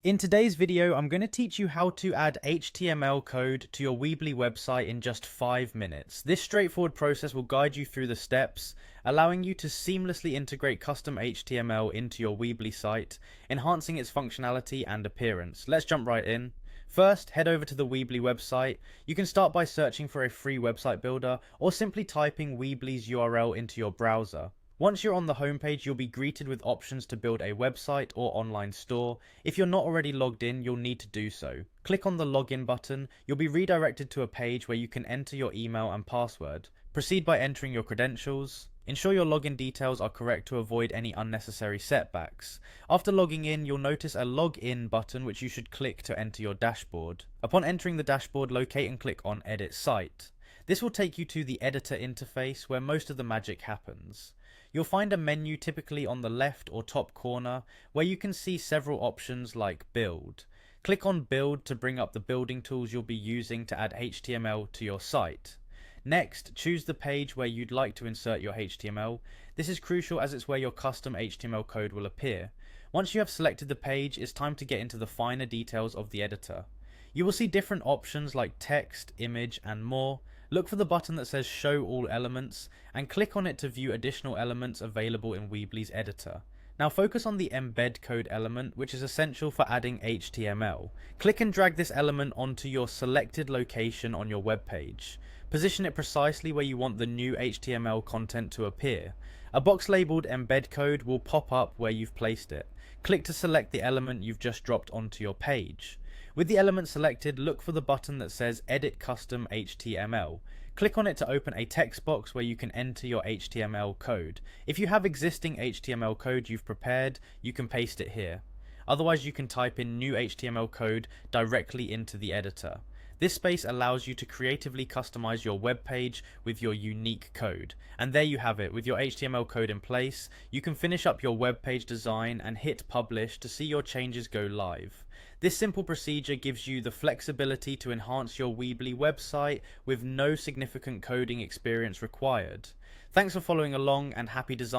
In today's video, I'm going to teach you how to add HTML code to your Weebly website in just 5 minutes. This straightforward process will guide you through the steps, allowing you to seamlessly integrate custom HTML into your Weebly site, enhancing its functionality and appearance. Let's jump right in. First, head over to the Weebly website. You can start by searching for a free website builder or simply typing Weebly's URL into your browser. Once you're on the homepage, you'll be greeted with options to build a website or online store. If you're not already logged in, you'll need to do so. Click on the login button. You'll be redirected to a page where you can enter your email and password. Proceed by entering your credentials. Ensure your login details are correct to avoid any unnecessary setbacks. After logging in, you'll notice a login button which you should click to enter your dashboard. Upon entering the dashboard, locate and click on Edit Site. This will take you to the editor interface where most of the magic happens. You'll find a menu typically on the left or top corner where you can see several options like Build. Click on Build to bring up the building tools you'll be using to add HTML to your site. Next, choose the page where you'd like to insert your HTML. This is crucial as it's where your custom HTML code will appear. Once you have selected the page, it's time to get into the finer details of the editor. You will see different options like text, image, and more. Look for the button that says Show All Elements and click on it to view additional elements available in Weebly's editor. Now focus on the embed code element, which is essential for adding HTML. Click and drag this element onto your selected location on your web page. Position it precisely where you want the new HTML content to appear. A box labeled embed code will pop up where you've placed it. Click to select the element you've just dropped onto your page. With the element selected, look for the button that says Edit Custom HTML. Click on it to open a text box where you can enter your HTML code. If you have existing HTML code you've prepared, you can paste it here. Otherwise, you can type in new HTML code directly into the editor. This space allows you to creatively customize your web page with your unique code. And there you have it. With your HTML code in place, you can finish up your web page design and hit publish to see your changes go live. This simple procedure gives you the flexibility to enhance your Weebly website with no significant coding experience required. Thanks for following along and happy design.